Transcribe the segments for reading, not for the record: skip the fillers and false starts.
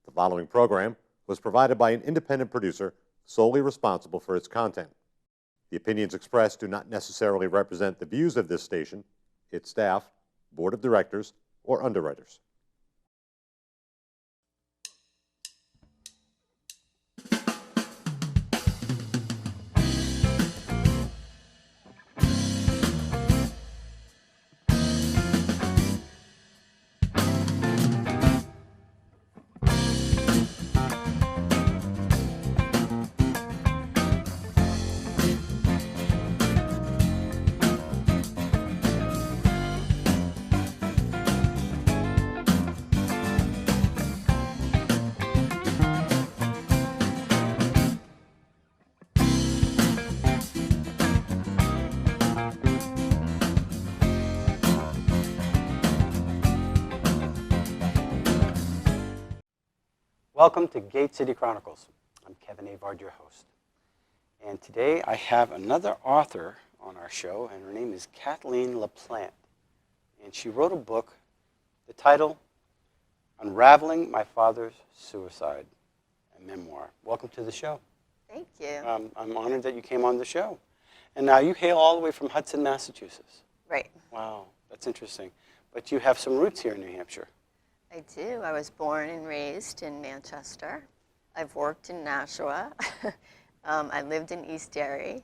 The following program was provided by an independent producer solely responsible for its content. The opinions expressed do not necessarily represent the views of this station, its staff, board of directors, or underwriters. Welcome to Gate City Chronicles. I'm Kevin Avard, your host. And today I have another author on our show, and her name is Kathleen Laplante. And she wrote a book, the title, Unraveling My Father's Suicide, a memoir. Welcome to the show. Thank you. I'm honored that you came on the show. And now you hail all the way from Hudson, Massachusetts. Right. Wow, that's interesting. But you have some roots here in New Hampshire. I do. I was born and raised in Manchester. I've worked in Nashua. I lived in East Derry.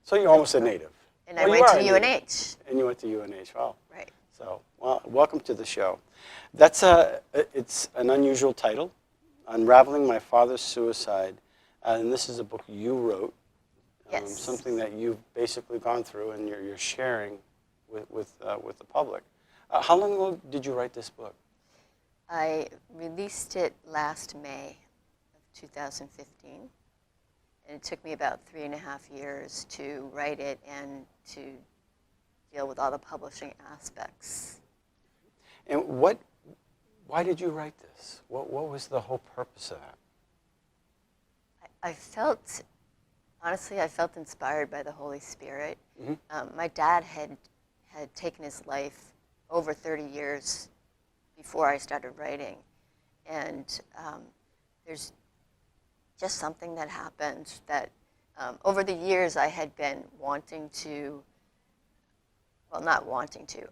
So you're almost a native. And I went to UNH. And you went to UNH, wow. Right. So, well, welcome to the show. It's an unusual title, Unraveling My Father's Suicide. And this is a book you wrote. Yes. Something that you've basically gone through and you're sharing with the public. How long ago did you write this book? I released it last May of 2015. And it took me about 3.5 years to write it and to deal with all the publishing aspects. And why did you write this? What was the whole purpose of that? I felt inspired by the Holy Spirit. Mm-hmm. My dad had taken his life over 30 years before I started writing. And there's just something that happened that over the years I had been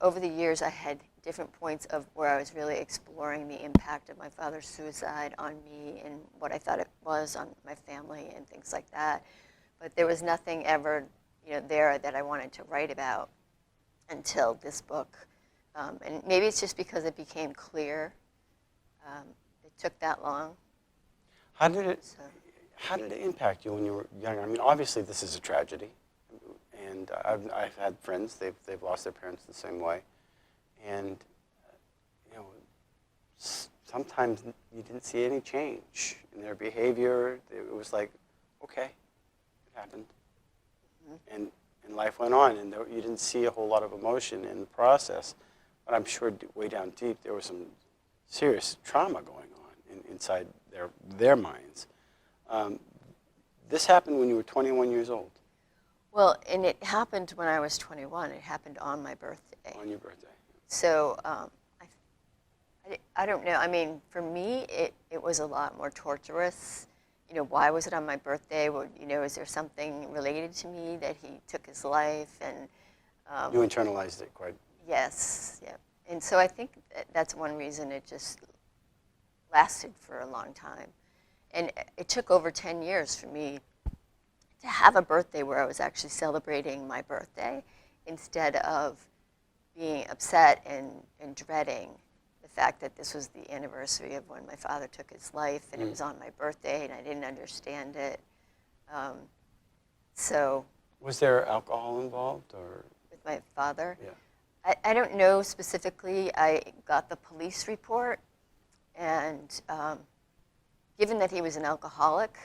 over the years I had different points of where I was really exploring the impact of my father's suicide on me and what I thought it was on my family and things like that. But there was nothing ever there that I wanted to write about until this book. And maybe it's just because it became clear. It took that long. How did it impact you when you were younger? I mean, obviously this is a tragedy, and I've had friends they've lost their parents the same way, and sometimes you didn't see any change in their behavior. It was like, okay, it happened, mm-hmm. and life went on, and you didn't see a whole lot of emotion in the process. But I'm sure way down deep there was some serious trauma going on inside their minds. This happened when you were 21 years old. Well, and it happened when I was 21. It happened on my birthday. On your birthday. So I don't know. I mean, for me, it was a lot more torturous. Why was it on my birthday? Well, is there something related to me that he took his life? And you internalized it quite. Yes, yeah. And so I think that's one reason it just lasted for a long time. And it took over 10 years for me to have a birthday where I was actually celebrating my birthday instead of being upset and dreading the fact that this was the anniversary of when my father took his life and it was on my birthday and I didn't understand it. So. Was there alcohol involved or? With my father? Yeah. I don't know specifically. I got the police report, and given that he was an alcoholic,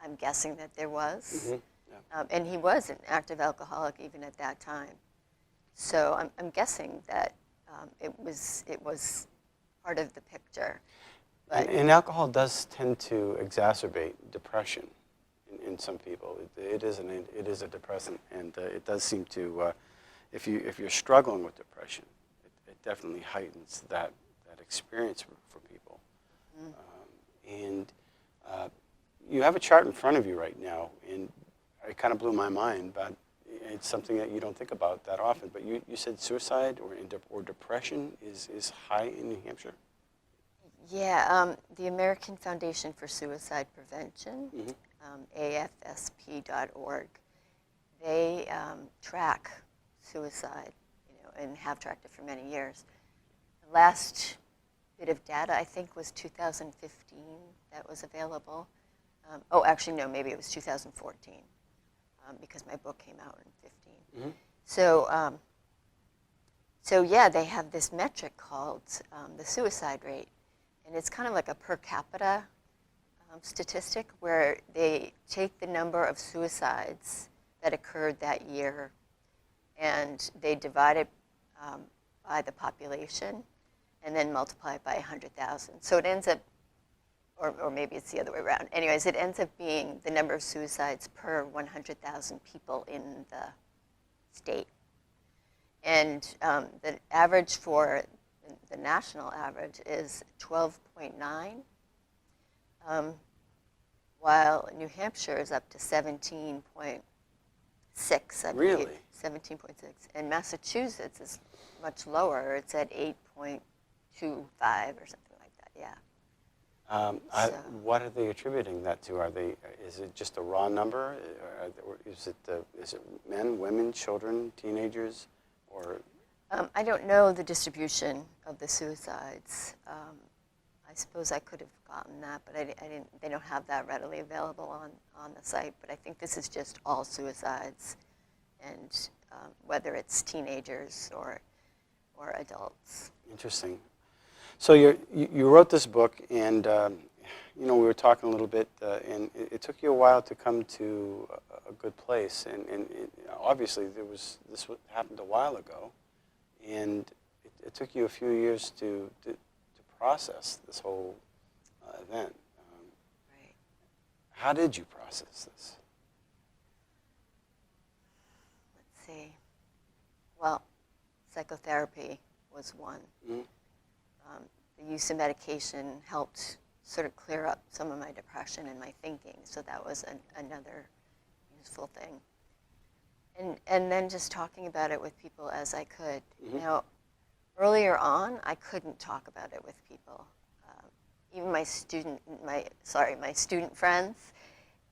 I'm guessing that there was. Mm-hmm. Yeah. And he was an active alcoholic even at that time. So I'm guessing that it was part of the picture. But and alcohol does tend to exacerbate depression in some people. It is a depressant, and it does seem to. If you're struggling with depression, it definitely heightens that experience for people. And you have a chart in front of you right now, and it kind of blew my mind, but it's something that you don't think about that often. But you said suicide or depression is high in New Hampshire? Yeah, the American Foundation for Suicide Prevention, AFSP.org, they track suicide, and have tracked it for many years. The last bit of data, I think, was 2015 that was available. Actually, no, maybe it was 2014, because my book came out in 15. So yeah, they have this metric called the suicide rate. And it's kind of like a per capita statistic where they take the number of suicides that occurred that year and they divide it by the population and then multiply it by 100,000. So it ends up, or maybe it's the other way around. Anyways, it ends up being the number of suicides per 100,000 people in the state. And the average for the national average is 12.9, while New Hampshire is up to 17.6, I believe. Really? 17.6. And Massachusetts is much lower. It's at 8.25 or something like that, yeah. What are they attributing that to? Is it just a raw number? Or is it men, women, children, teenagers, or? I don't know the distribution of the suicides. I suppose I could have gotten that, but I didn't. They don't have that readily available on the site. But I think this is just all suicides, and whether it's teenagers or adults. Interesting. So you wrote this book, and we were talking a little bit, and it took you a while to come to a good place, and obviously this happened a while ago. And it took you a few years to process this whole event. Right. How did you process this? Let's see. Well, psychotherapy was one. Mm-hmm. The use of medication helped sort of clear up some of my depression and my thinking, so that was another useful thing. And then just talking about it with people as I could. Mm-hmm. Earlier on, I couldn't talk about it with people. Even my student friends,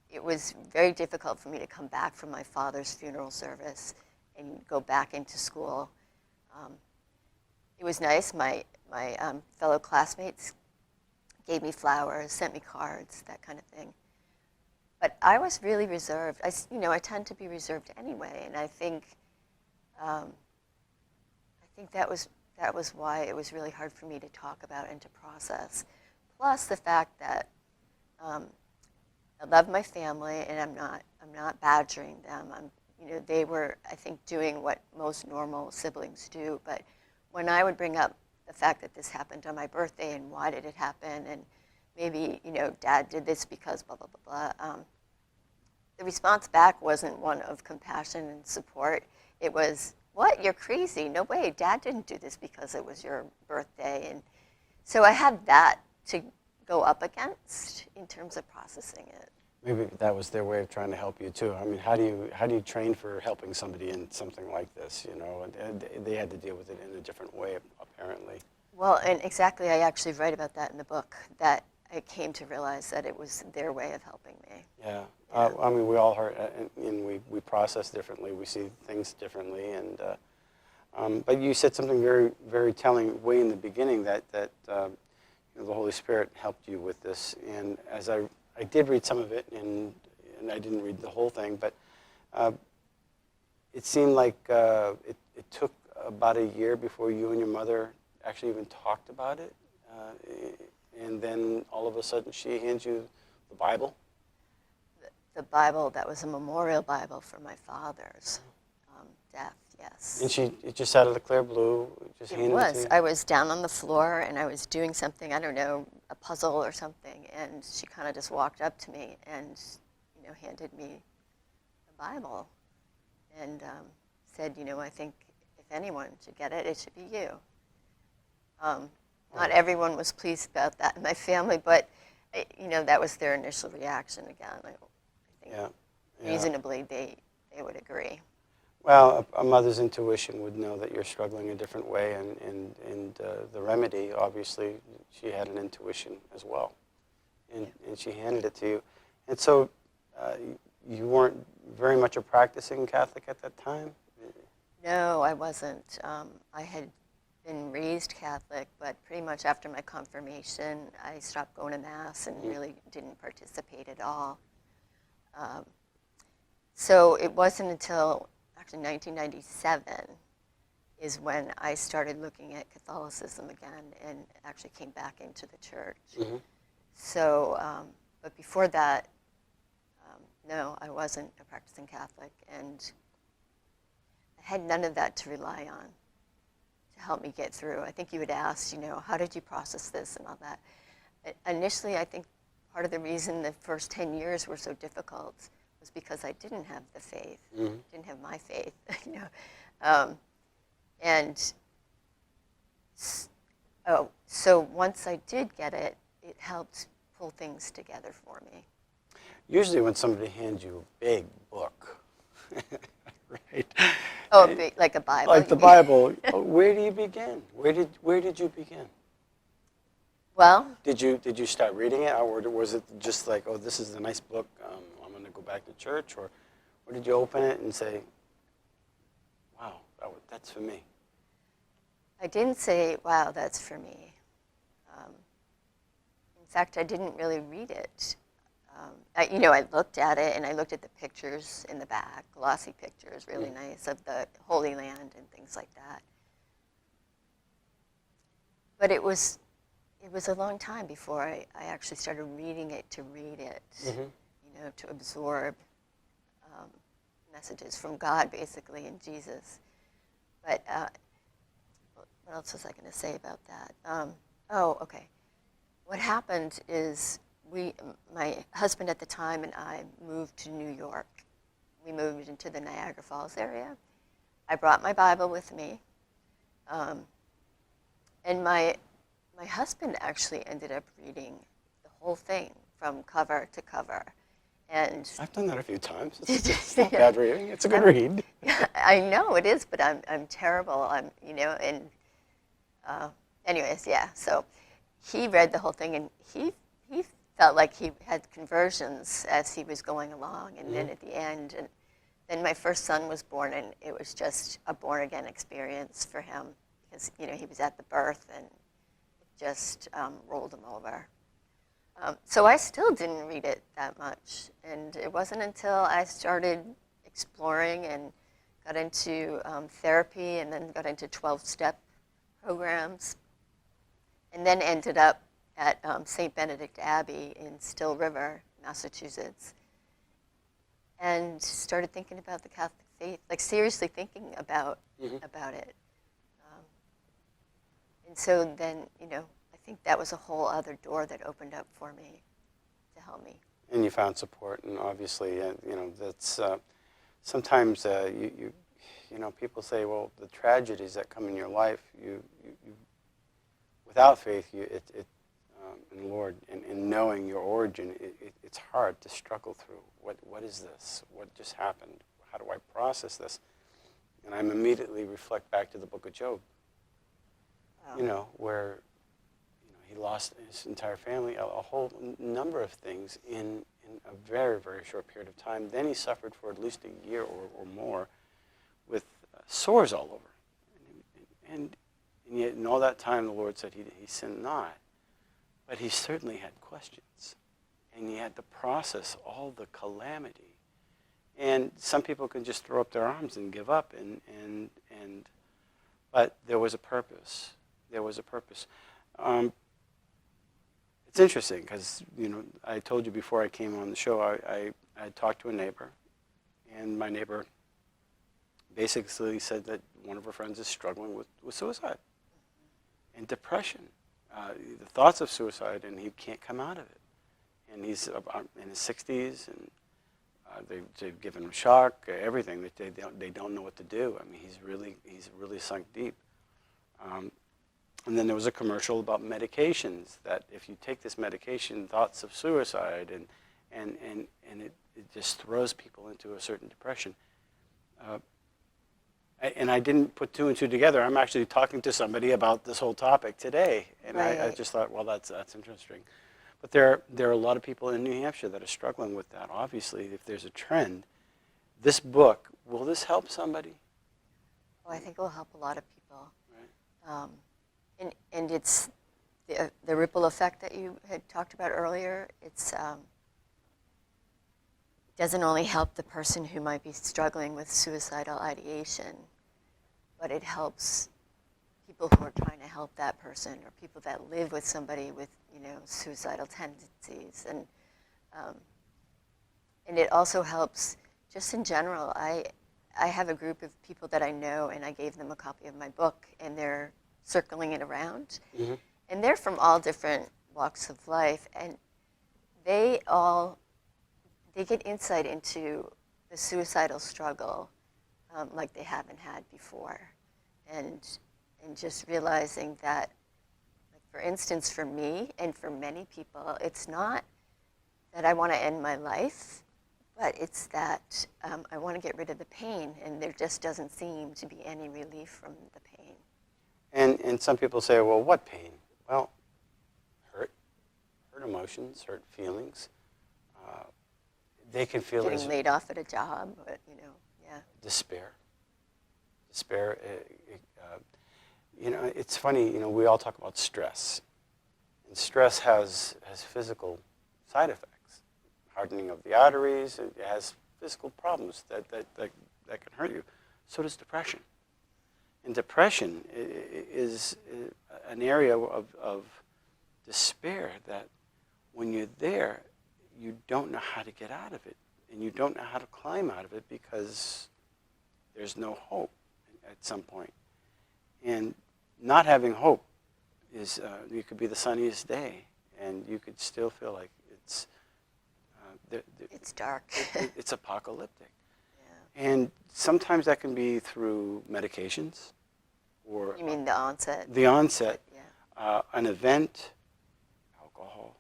it was very difficult for me to come back from my father's funeral service and go back into school. It was nice. My fellow classmates gave me flowers, sent me cards, that kind of thing. But I was really reserved. I tend to be reserved anyway, and I think that was why it was really hard for me to talk about and to process. Plus the fact that I love my family, and I'm not badgering them. They were, I think, doing what most normal siblings do. But when I would bring up the fact that this happened on my birthday and why did it happen, and maybe, Dad did this because blah, blah, blah, blah. The response back wasn't one of compassion and support. It was, what? You're crazy. No way. Dad didn't do this because it was your birthday. And so I had that to go up against in terms of processing it. Maybe that was their way of trying to help you too. I mean, how do you train for helping somebody in something like this? And they had to deal with it in a different way, apparently. Well, and exactly, I actually write about that in the book, that I came to realize that it was their way of helping me. Yeah. I mean, we all heard, and we process differently. We see things differently, and but you said something very, very telling way in the beginning that the Holy Spirit helped you with this. And as I did read some of it, and I didn't read the whole thing, but it seemed like it took about a year before you and your mother actually even talked about it, and then all of a sudden she hands you the Bible. The Bible that was a memorial Bible for my father's death, yes. And it just out of the clear blue, just handed it to you? I was down on the floor and I was doing something, I don't know, a puzzle or something, and she kind of just walked up to me and handed me the Bible and said, I think if anyone should get it, it should be you. Not everyone was pleased about that in my family, but that was their initial reaction. Again, I think Yeah. Yeah. reasonably they would agree. Well, a mother's intuition would know that you're struggling a different way, and the remedy, obviously, she had an intuition as well, and she handed it to you. And so you weren't very much a practicing Catholic at that time? No, I wasn't. I had been raised Catholic, but pretty much after my confirmation, I stopped going to Mass and really didn't participate at all. So it wasn't until actually 1997 is when I started looking at Catholicism again and actually came back into the church. Mm-hmm. So, but before that, no, I wasn't a practicing Catholic, and I had none of that to rely on to help me get through. I think you had asked, how did you process this and all that. Initially, I think part of the reason the first 10 years were so difficult was because I didn't have the faith, didn't have my faith, so once I did get it, it helped pull things together for me. Usually when somebody hands you a big book, right? Oh, like a Bible? Like the Bible, where do you begin? Where did you begin? Well, Did you start reading it, or was it just like, oh, this is a nice book, I'm going to go back to church, or did you open it and say, wow, that's for me? I didn't say, wow, that's for me. In fact, I didn't really read it. I looked at it, and I looked at the pictures in the back, glossy pictures, really nice, of the Holy Land and things like that. But it was a long time before I actually started reading it to read it, to absorb messages from God, basically, and Jesus. But what else was I going to say about that? Okay. What happened is my husband at the time and I moved to New York. We moved into the Niagara Falls area. I brought my Bible with me. And my husband actually ended up reading the whole thing from cover to cover. And I've done that a few times. It's not bad reading. It's a good read. I know it is, but I'm terrible. Anyways, yeah. So he read the whole thing, and he felt like he had conversions as he was going along, and then at the end, and then my first son was born, and it was just a born-again experience for him because he was at the birth, and it just rolled him over. So I still didn't read it that much, and it wasn't until I started exploring and got into therapy, and then got into 12-step programs, and then ended up at St. Benedict Abbey in Still River, Massachusetts, and started thinking about the Catholic faith, like seriously thinking about it. And so then, I think that was a whole other door that opened up for me to help me. And you found support, and obviously, that's sometimes people say, well, the tragedies that come in your life, you without faith, in the Lord, and knowing your origin, it's hard to struggle through. What is this? What just happened? How do I process this? And I immediately reflect back to the book of Job, where he lost his entire family, a whole number of things in a very, very short period of time. Then he suffered for at least a year or more with sores all over. And yet in all that time the Lord said he sinned not. But he certainly had questions. And he had to process all the calamity. And some people can just throw up their arms and give up. But there was a purpose. There was a purpose. It's interesting because, I told you before I came on the show, I talked to a neighbor. And my neighbor basically said that one of her friends is struggling with suicide and depression. The thoughts of suicide, and he can't come out of it. And he's in his 60s, and they've given him shock, everything. They don't know what to do. I mean, he's really sunk deep. And then there was a commercial about medications, that if you take this medication, thoughts of suicide, and it just throws people into a certain depression. And I didn't put two and two together. I'm actually talking to somebody about this whole topic today, and I just thought, well, that's interesting. But there are a lot of people in New Hampshire that are struggling with that. Obviously, if there's a trend, this book, will this help somebody? Oh, I think it will help a lot of people. Right. And it's the ripple effect that you had talked about earlier. It's doesn't only help the person who might be struggling with suicidal ideation, but it helps people who are trying to help that person, or people that live with somebody with, suicidal tendencies. And it also helps just in general. I have a group of people that I know, and I gave them a copy of my book, and they're circling it around. Mm-hmm. And they're from all different walks of life, and they get insight into the suicidal struggle like they haven't had before. And just realizing that, like, for instance, for me and for many people, it's not that I want to end my life, but it's that I want to get rid of the pain, and there just doesn't seem to be any relief from the pain. And some people say, well, what pain? Well, hurt emotions, hurt feelings. They can feel Getting laid off at a job, but, yeah. Despair. It's funny, we all talk about stress. And stress has physical side effects. Hardening of the arteries, it has physical problems that can hurt you. So does depression. And depression is an area of despair that when you're there, you don't know how to get out of it. And you don't know how to climb out of it because there's no hope at some point. And not having hope is, you could be the sunniest day, and you could still feel like it's dark. It's apocalyptic. Yeah. And sometimes that can be through medications, or You mean the onset? the onset, Yeah. An event, alcohol,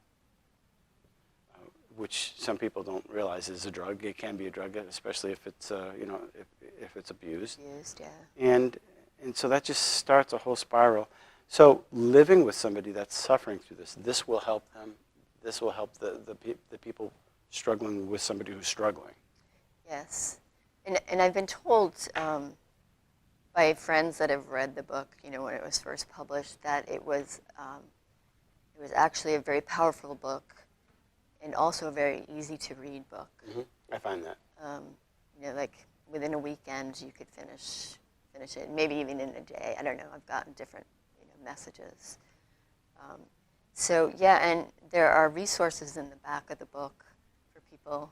which some people don't realize is a drug. It can be a drug, especially if it's if it's abused. Used, yeah. And so that just starts a whole spiral. So living with somebody that's suffering through this will help them. This will help the people struggling with somebody who's struggling. Yes. And I've been told by friends that have read the book, when it was first published, that it was actually a very powerful book, and also a very easy to read book. Mm-hmm. I find that. Like within a weekend you could finish it, maybe even in a day. I don't know. I've gotten different messages. So yeah, and there are resources in the back of the book for people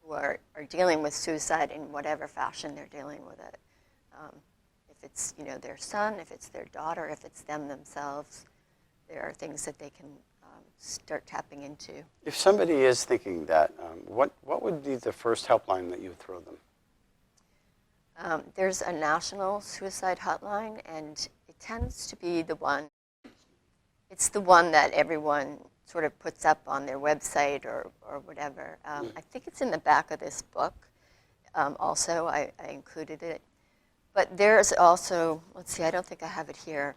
who are dealing with suicide in whatever fashion they're dealing with it. If it's their son, if it's their daughter, if it's them themselves, there are things that they can start tapping into. If somebody is thinking that, what would be the first helpline that you would throw them? There's a national suicide hotline, and it tends to be it's the one that everyone sort of puts up on their website or whatever. I think it's in the back of this book. Also, I included it. But there's also, let's see, I don't think I have it here.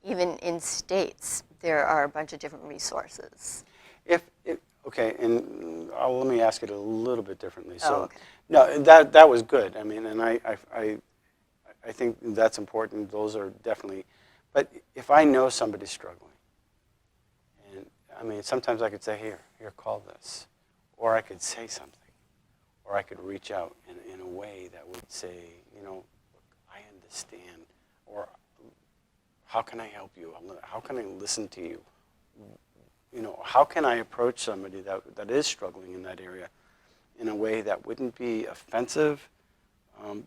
Even in states, there are a bunch of different resources. Okay, and let me ask it a little bit differently. So, okay. No, that was good. I mean, and I think that's important. Those are definitely. But if I know somebody's struggling, and I mean, sometimes I could say, here, call this, or I could say something, or I could reach out in a way that would say, look, I understand, or how can I help you? How can I listen to you? How can I approach somebody that is struggling in that area in a way that wouldn't be offensive,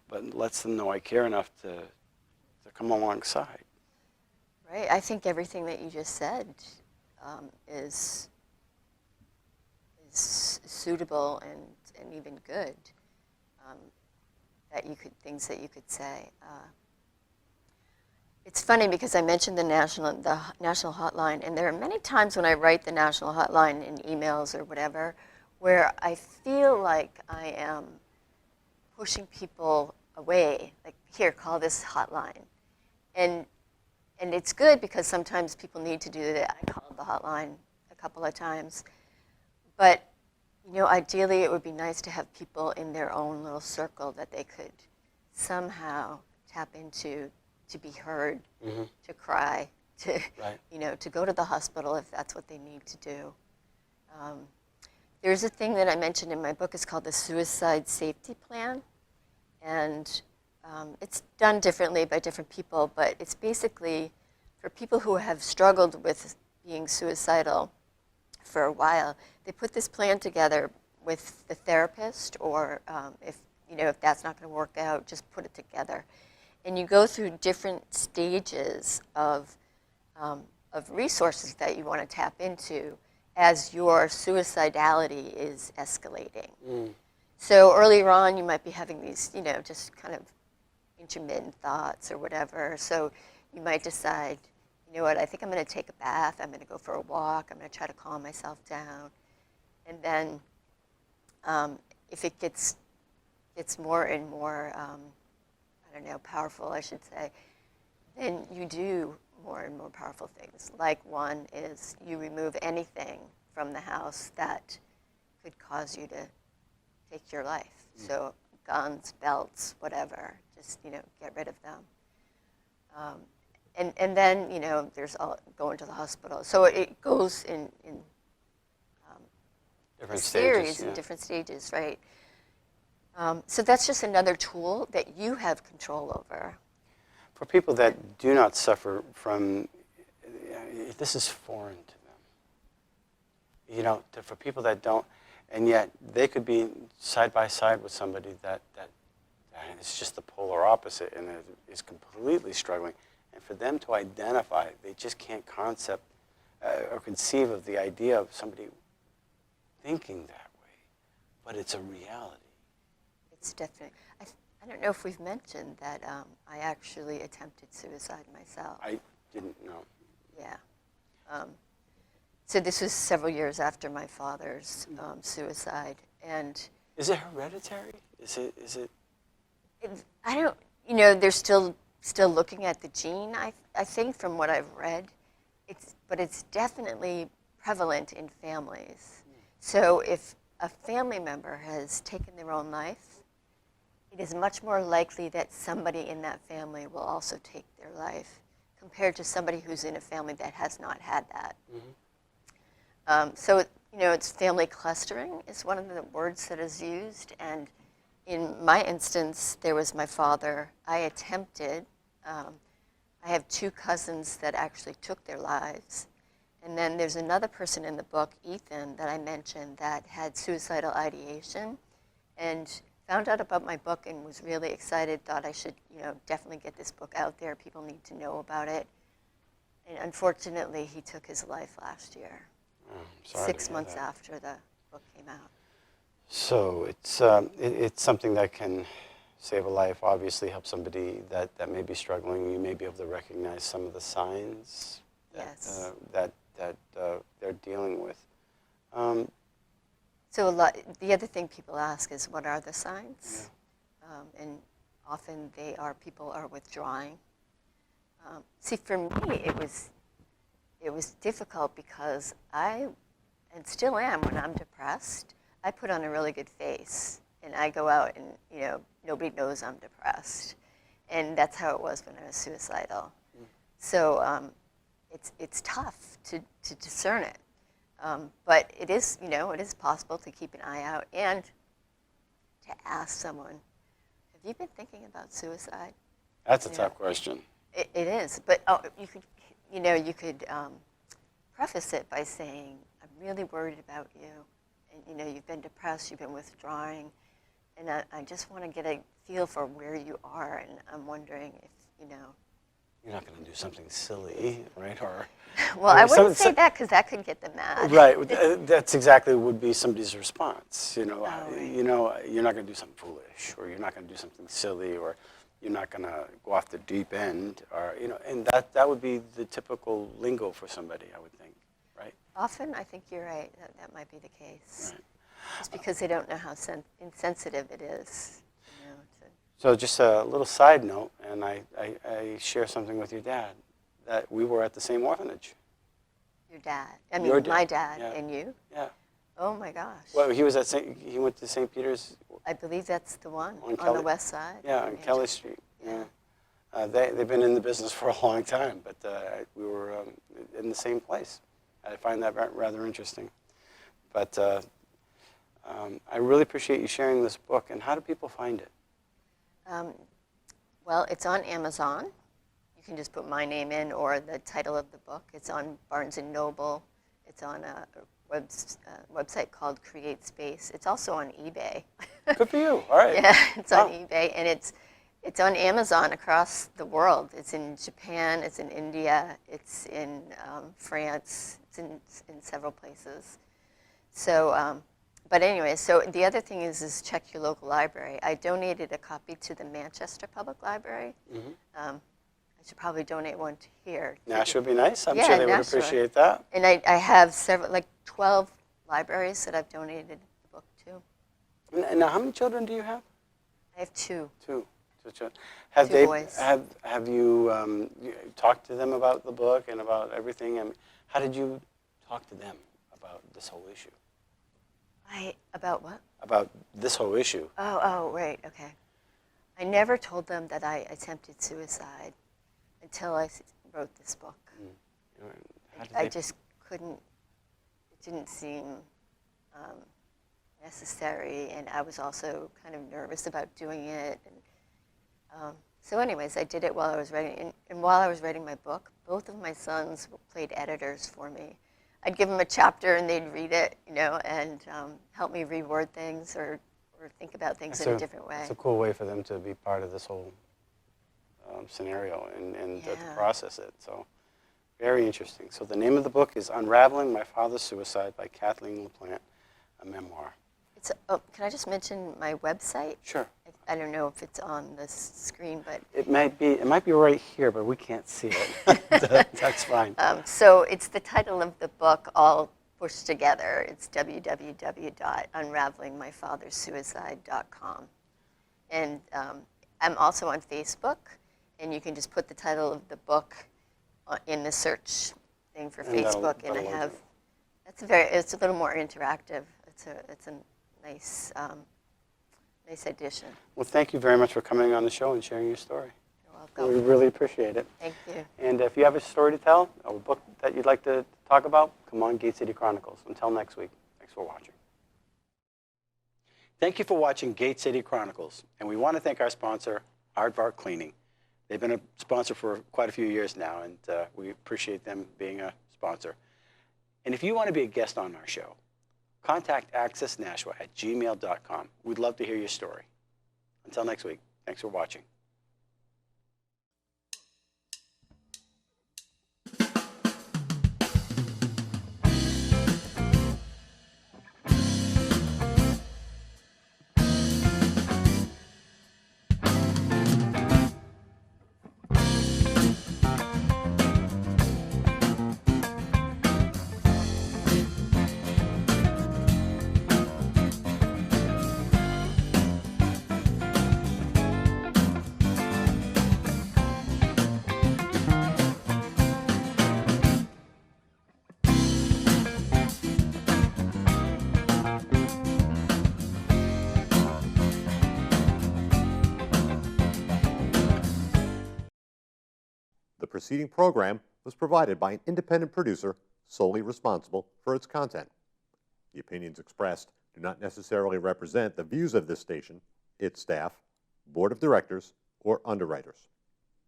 but lets them know I care enough to come alongside? Right. I think everything that you just said is suitable and even good. Things that you could say. It's funny because I mentioned the national hotline, and there are many times when I write the national hotline in emails or whatever, where I feel like I am pushing people away. Like, here, call this hotline, and it's good because sometimes people need to do that. I called the hotline a couple of times, but ideally it would be nice to have people in their own little circle that they could somehow tap into, to be heard, to cry, to to go to the hospital if that's what they need to do. There's a thing that I mentioned in my book. It's called the Suicide Safety Plan, and it's done differently by different people, but it's basically for people who have struggled with being suicidal for a while. They put this plan together with the therapist, or if that's not going to work out, just put it together. And you go through different stages of resources that you want to tap into as your suicidality is escalating. So earlier on, you might be having these, just kind of intermittent thoughts or whatever. So you might decide, you know what, I think I'm going to take a bath, I'm going to go for a walk, I'm going to try to calm myself down. And then if it gets more and more, powerful, I should say, then you do more and more powerful things. Like, one is you remove anything from the house that could cause you to take your life. So guns, belts, whatever, just, get rid of them. And then, there's going to the hospital. So it goes in Different series stages, and different stages, right? So that's just another tool that you have control over. For people that do not suffer from, this is foreign to them. For people that don't, and yet they could be side by side with somebody that is just the polar opposite and is completely struggling. And for them to identify, they just can't concept or conceive of the idea of somebody thinking that way, but it's a reality. It's definitely. I don't know if we've mentioned that I actually attempted suicide myself. I didn't know. Yeah. So this was several years after my father's suicide, and is it hereditary? Is it? I don't. They're still looking at the gene. I think from what I've read, but it's definitely prevalent in families. So if a family member has taken their own life, it is much more likely that somebody in that family will also take their life compared to somebody who's in a family that has not had that. So, it's family clustering is one of the words that is used. And in my instance, there was my father. I attempted. I have 2 cousins that actually took their lives. And then there's another person in the book, Ethan, that I mentioned that had suicidal ideation and found out about my book and was really excited, thought I should, definitely get this book out there. People need to know about it. And unfortunately, he took his life last year, 6 months after the book came out. So it's something that can save a life, obviously help somebody that may be struggling. You may be able to recognize some of the signs that they're dealing with. So the other thing people ask is, what are the signs? Yeah. And often people are withdrawing. See, for me, it was difficult because and still am when I'm depressed, I put on a really good face. And I go out and, nobody knows I'm depressed. And that's how it was when I was suicidal. So it's tough to discern it. But it is, it is possible to keep an eye out and to ask someone, have you been thinking about suicide? That's a tough question. It is, but you could preface it by saying, I'm really worried about you. And, you've been depressed, you've been withdrawing, and I just want to get a feel for where you are, and I'm wondering if, You're not going to do something silly, right? Well, I wouldn't say that because that could get them mad. Right. That's exactly would be somebody's response. You're not going to do something foolish, or you're not going to do something silly, or you're not going to go off the deep end, or and that would be the typical lingo for somebody, I would think, right? Often, I think you're right. That might be the case. Right. Just because they don't know how insensitive it is. So just a little side note, and I share something with your dad, that we were at the same orphanage. Your dad. I mean, Your dad. my dad Yeah. and you? Yeah. Oh, my gosh. Well, he went to St. Peter's. I believe that's the one On on Kelly- the west side. Yeah, on Kelly Street. Yeah. They've been in the business for a long time, but we were in the same place. I find that rather interesting. But I really appreciate you sharing this book. And how do people find it? Well, it's on Amazon. You can just put my name in or the title of the book. It's on Barnes & Noble. It's on a website called Create Space. It's also on eBay. Good for you. All right. Yeah, it's on Wow. eBay, and it's on Amazon across the world. It's in Japan, it's in India, it's in France, it's in several places. So, but anyway, so the other thing is check your local library. I donated a copy to the Manchester Public Library. I should probably donate one to here. Nashua would be nice. I'm Yeah, sure they would Nashua. appreciate that. And I have several, like 12 libraries that I've donated the book to. And now, how many children do you have? I have two. Two children. Have Two they boys. have you talked to them about the book and about everything? I mean, how did you talk to them about this whole issue? About what? About this whole issue. Oh, right, okay. I never told them that I attempted suicide until I wrote this book. How did I they- just couldn't, it didn't seem necessary, and I was also kind of nervous about doing it. And, so anyways, I did it while I was writing, and while I was writing my book, both of my sons played editors for me. I'd give them a chapter and they'd read it, and help me reword things or think about things in a different way. It's a cool way for them to be part of this whole scenario and to Yeah. process it. So very interesting. So the name of the book is Unraveling My Father's Suicide by Kathleen Laplante, a memoir. Can I just mention my website? Sure. I don't know if it's on the screen, but It might be right here, but we can't see it. That's fine. so it's the title of the book all pushed together. It's www.unravelingmyfathersuicide.com. And I'm also on Facebook, and you can just put the title of the book in the search thing for And that'll Facebook, and I load have, you. it's a little more interactive. It's a nice addition. Well, thank you very much for coming on the show and sharing your story. You're We welcome. really appreciate it. Thank you. And if you have a story to tell, or a book that you'd like to talk about, come on Gate City Chronicles. Until next week, thanks for watching. Thank you for watching Gate City Chronicles. And we want to thank our sponsor, Avard Cleaning. They've been a sponsor for quite a few years now, and we appreciate them being a sponsor. And if you want to be a guest on our show, contact accessnashua@gmail.com. We'd love to hear your story. Until next week, thanks for watching. The preceding program was provided by an independent producer solely responsible for its content. The opinions expressed do not necessarily represent the views of this station, its staff, board of directors, or underwriters.